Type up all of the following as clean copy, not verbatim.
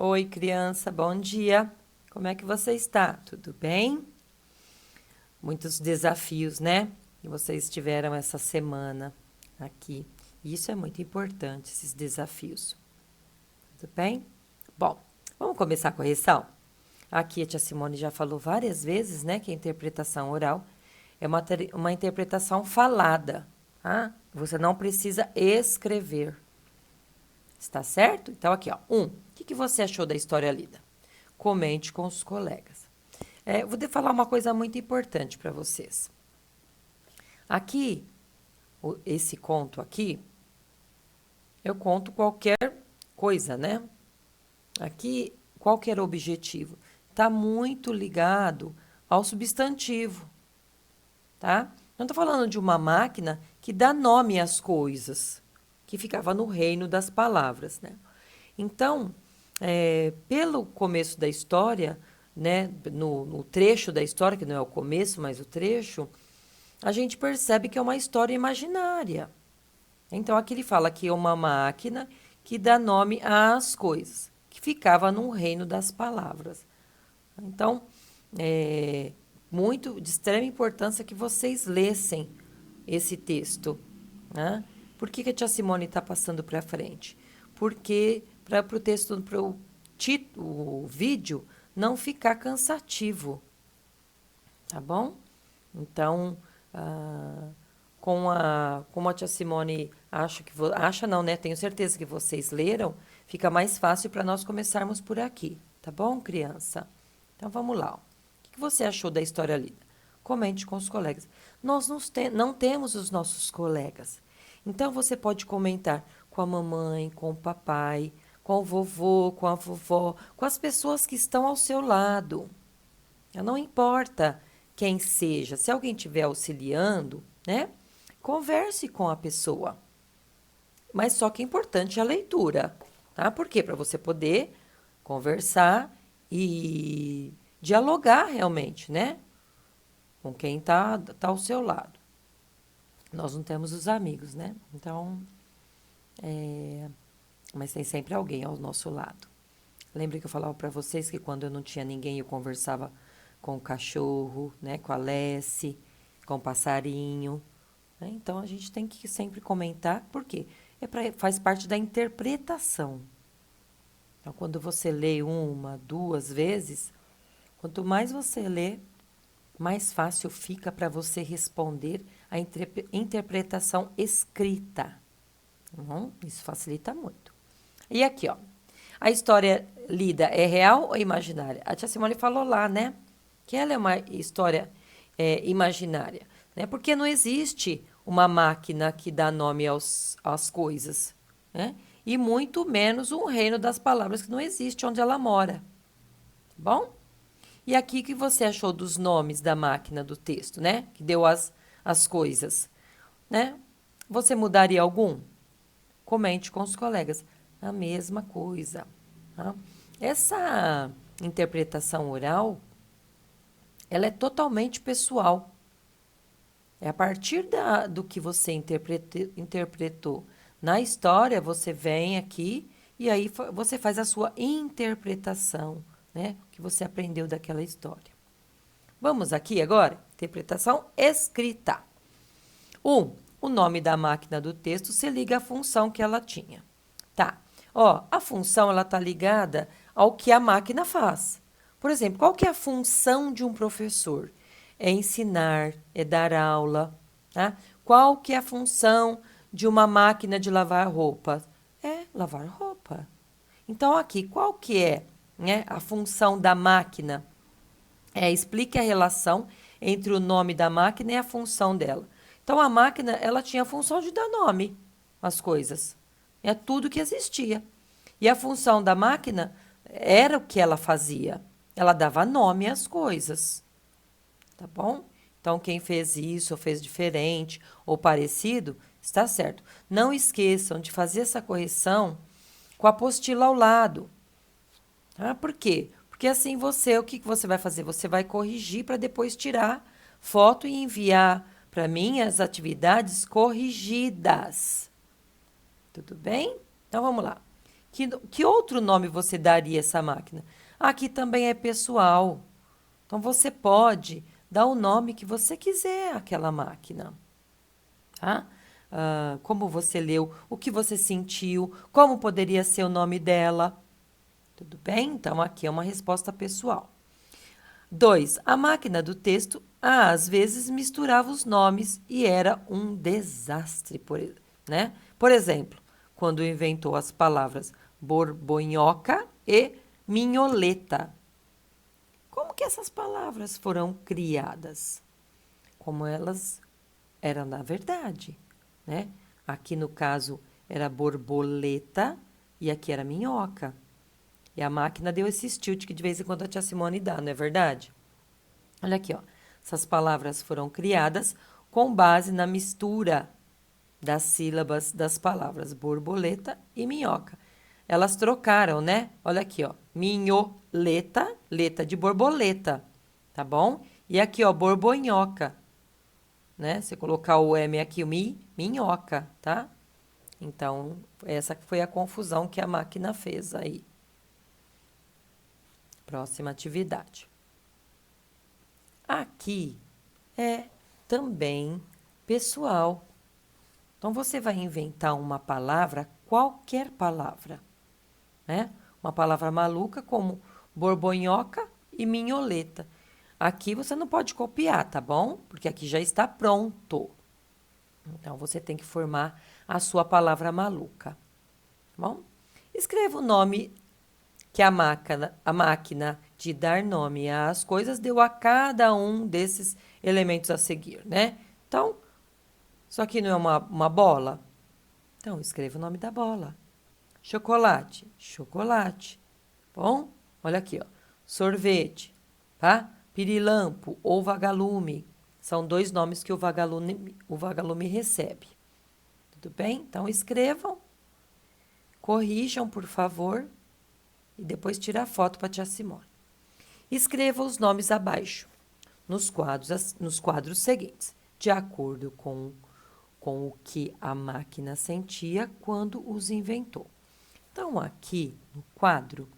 Oi, criança, bom dia. Como é que você está? Tudo bem? Muitos desafios, né? Que vocês tiveram essa semana aqui. Isso é muito importante, esses desafios. Tudo bem? Bom, vamos começar a correção? Aqui a tia Simone já falou várias vezes, né, que a interpretação oral é uma interpretação falada, tá? Você não precisa escrever. Está certo? Então, aqui, ó. O que você achou da história lida? Comente com os colegas. Vou falar uma coisa muito importante para vocês. Aqui, esse conto aqui, eu conto qualquer coisa, né? Aqui, qualquer objetivo. Está muito ligado ao substantivo, tá? Não estou falando de uma máquina que dá nome às coisas, que ficava no reino das palavras, né? Então, pelo começo da história, né, no trecho da história, que não é o começo, mas o trecho, a gente percebe que é uma história imaginária. Então, aqui ele fala que é uma máquina que dá nome às coisas, que ficava no reino das palavras. Então, é muito de extrema importância que vocês lessem esse texto, né? Por que a tia Simone está passando para frente? Porque para o texto, para o vídeo não ficar cansativo, tá bom? Então, como a tia Simone acha que acha não, né? Tenho certeza que vocês leram, fica mais fácil para nós começarmos por aqui, tá bom, criança? Então vamos lá. O que você achou da história lida? Comente com os colegas. Nós não temos os nossos colegas. Então você pode comentar com a mamãe, com o papai, com o vovô, com a vovó, com as pessoas que estão ao seu lado. Não importa quem seja, se alguém estiver auxiliando, né? Converse com a pessoa. Mas só que é importante a leitura, tá? Por quê? Para você poder conversar e dialogar realmente, né? Com quem tá ao seu lado. Nós não temos os amigos, né? Então, mas tem sempre alguém ao nosso lado. Lembra que eu falava para vocês que quando eu não tinha ninguém, eu conversava com o cachorro, né? Com a Lessie, com o passarinho. Né? Então, a gente tem que sempre comentar, por quê? Faz parte da interpretação. Então, quando você lê uma, duas vezes, quanto mais você lê, mais fácil fica para você responder a interpretação escrita. Isso facilita muito. E aqui, ó. A história lida é real ou imaginária? A tia Simone falou lá, né? Que ela é uma história imaginária. Né? Porque não existe uma máquina que dá nome às coisas. Né? E muito menos um reino das palavras que não existe onde ela mora. Bom? E aqui, o que você achou dos nomes da máquina do texto, né? Que deu as coisas, né? Você mudaria algum? Comente com os colegas. A mesma coisa. Tá? Essa interpretação oral, ela é totalmente pessoal. É a partir do que você interpretou na história, você vem aqui e aí você faz a sua interpretação, né? Que você aprendeu daquela história. Vamos aqui agora, interpretação escrita. O nome da máquina do texto se liga à função que ela tinha. Tá. Ó, a função ela tá ligada ao que a máquina faz. Por exemplo, qual que é a função de um professor? É ensinar, é dar aula, tá? Qual que é a função de uma máquina de lavar roupa? É lavar roupa. Então aqui, qual que é, né, a função da máquina? Explique a relação entre o nome da máquina e a função dela. Então, a máquina, ela tinha a função de dar nome às coisas. É tudo que existia. E a função da máquina era o que ela fazia. Ela dava nome às coisas. Tá bom? Então, quem fez isso, ou fez diferente, ou parecido, está certo. Não esqueçam de fazer essa correção com a apostila ao lado. Tá? Por quê? Porque assim o que você vai fazer? Você vai corrigir para depois tirar foto e enviar para mim as atividades corrigidas. Tudo bem? Então vamos lá. Que outro nome você daria a essa máquina? Aqui também é pessoal. Então você pode dar o nome que você quiser àquela máquina, tá? Como você leu, o que você sentiu, como poderia ser o nome dela. Tudo bem? Então aqui é uma resposta pessoal. 2. A máquina do texto, às vezes misturava os nomes e era um desastre, né? Por exemplo, quando inventou as palavras borbonhoca e minholeta. Como que essas palavras foram criadas? Como elas eram na verdade, né? Aqui no caso era borboleta e aqui era minhoca. E a máquina deu esse tilt que de vez em quando a tia Simone dá, não é verdade? Olha aqui, ó. Essas palavras foram criadas com base na mistura das sílabas das palavras borboleta e minhoca. Elas trocaram, né? Olha aqui, ó. Minholeta, leta de borboleta, tá bom? E aqui, ó, borbonhoca, né? Você colocar o M aqui, o minhoca, tá? Então, essa foi a confusão que a máquina fez aí. Próxima atividade. Aqui é também pessoal. Então, você vai inventar uma palavra, qualquer palavra, né? Uma palavra maluca como borbonhoca e minholeta. Aqui você não pode copiar, tá bom? Porque aqui já está pronto. Então, você tem que formar a sua palavra maluca, tá bom? Escreva o nome que a máquina de dar nome às coisas deu a cada um desses elementos a seguir, né? Então, isso aqui não é uma bola? Então, escreva o nome da bola. Chocolate, chocolate. Bom, olha aqui, ó. Sorvete, tá? Pirilampo ou vagalume. São dois nomes que o vagalume recebe. Tudo bem? Então, escrevam, corrijam, por favor, e depois tira a foto para a tia Simone. Escreva os nomes abaixo, nos quadros seguintes, de acordo com o que a máquina sentia quando os inventou. Então, aqui no quadro,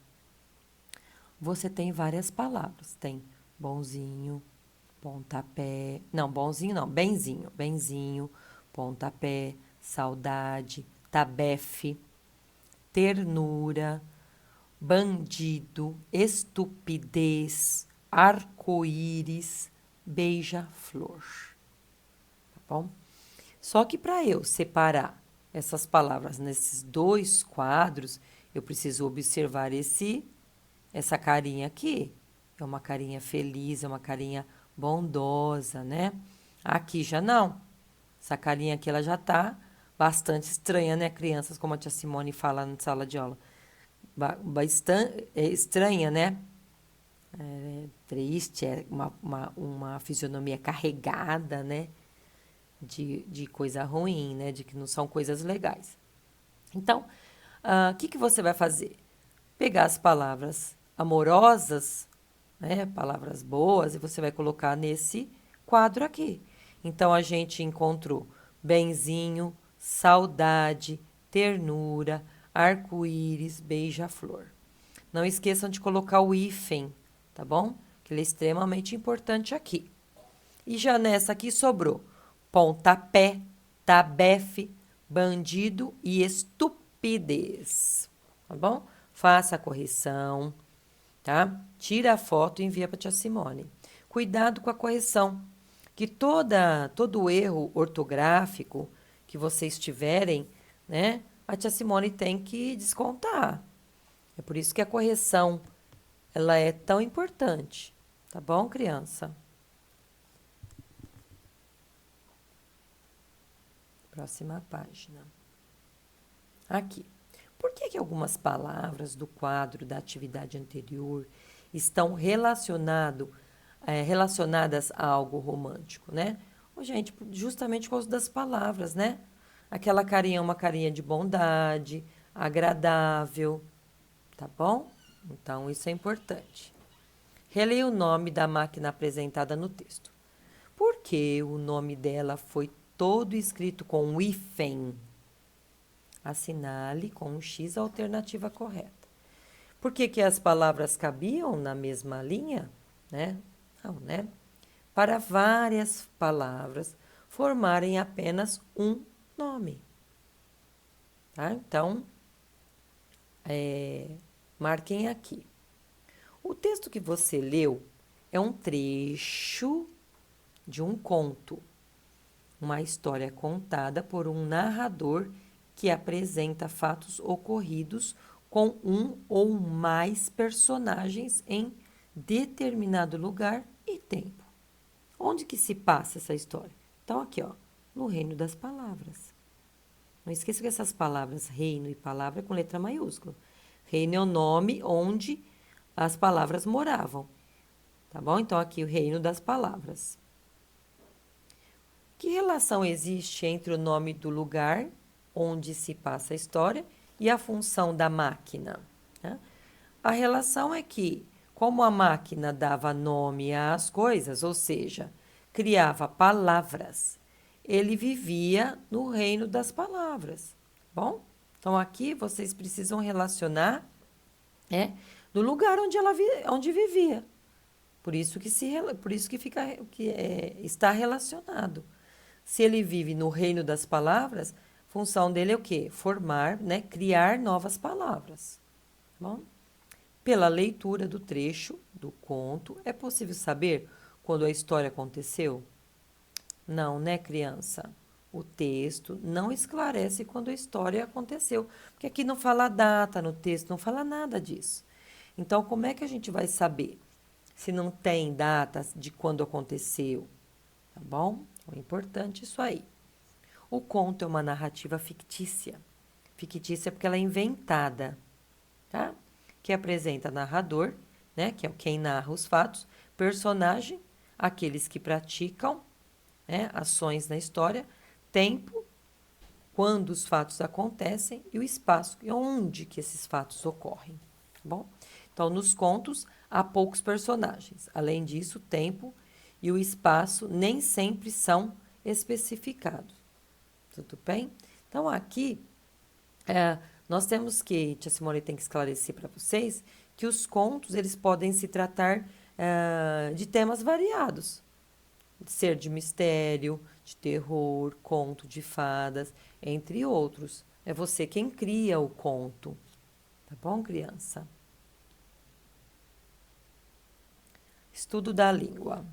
você tem várias palavras. Tem bonzinho, pontapé. Não, bonzinho não, benzinho. Benzinho, pontapé, saudade, tabefe, ternura, bandido, estupidez, arco-íris, beija-flor. Tá bom? Só que para eu separar essas palavras nesses dois quadros, eu preciso observar essa carinha aqui. É uma carinha feliz, é uma carinha bondosa, né? Aqui já não. Essa carinha aqui ela já tá bastante estranha, né, crianças? Como a tia Simone fala na sala de aula. Bastante estranha, né? Triste, é uma fisionomia carregada, né? De coisa ruim, né? De que não são coisas legais. Então, o que você vai fazer? Pegar as palavras amorosas, né? Palavras boas, e você vai colocar nesse quadro aqui. Então, a gente encontrou benzinho, saudade, ternura, arco-íris, beija-flor. Não esqueçam de colocar o hífen, tá bom? Que ele é extremamente importante aqui. E já nessa aqui sobrou pontapé, tabefe, bandido e estupidez, tá bom? Faça a correção, tá? Tira a foto e envia para a tia Simone. Cuidado com a correção, que todo erro ortográfico que vocês tiverem, né? A tia Simone tem que descontar. É por isso que a correção ela é tão importante, tá bom, criança? Próxima página. Aqui. Por que algumas palavras do quadro da atividade anterior estão relacionadas a algo romântico, né? Gente, justamente por causa das palavras, né? Aquela carinha é uma carinha de bondade, agradável, tá bom? Então, isso é importante. Releia o nome da máquina apresentada no texto. Por que o nome dela foi todo escrito com um hífen? Assinale com um X a alternativa correta. Por que que as palavras cabiam na mesma linha? Né? Não, né? Para várias palavras formarem apenas um nome. Tá? Então, marquem aqui. O texto que você leu é um trecho de um conto, uma história contada por um narrador que apresenta fatos ocorridos com um ou mais personagens em determinado lugar e tempo. Onde que se passa essa história? Então, aqui, ó, no reino das palavras. Não esqueça que essas palavras, reino e palavra, é com letra maiúscula. Reino é o nome onde as palavras moravam. Tá bom? Então, aqui o reino das palavras. Que relação existe entre o nome do lugar onde se passa a história e a função da máquina? Né? A relação é que, como a máquina dava nome às coisas, ou seja, criava palavras, ele vivia no reino das palavras. Bom? Então, aqui vocês precisam relacionar no lugar onde onde vivia. Por isso que está relacionado. Se ele vive no reino das palavras, a função dele é o quê? Formar, né? Criar novas palavras. Bom? Pela leitura do trecho do conto, é possível saber quando a história aconteceu? Não, né, criança? O texto não esclarece quando a história aconteceu, porque aqui não fala data no texto, não fala nada disso. Então, como é que a gente vai saber se não tem datas de quando aconteceu? Tá bom? Então, é importante isso aí. O conto é uma narrativa fictícia. Fictícia porque ela é inventada, tá? Que apresenta narrador, né? Que é quem narra os fatos, personagem, aqueles que praticam, né? Ações na história, tempo, quando os fatos acontecem e o espaço e onde que esses fatos ocorrem, tá bom? Então, nos contos há poucos personagens. Além disso, o tempo e o espaço nem sempre são especificados. Tudo bem? Então, aqui, nós temos que, tia Simone tem que esclarecer para vocês, que os contos, eles podem se tratar de temas variados. Ser de mistério, de terror, conto de fadas, entre outros. É você quem cria o conto. Tá bom, criança? Estudo da língua.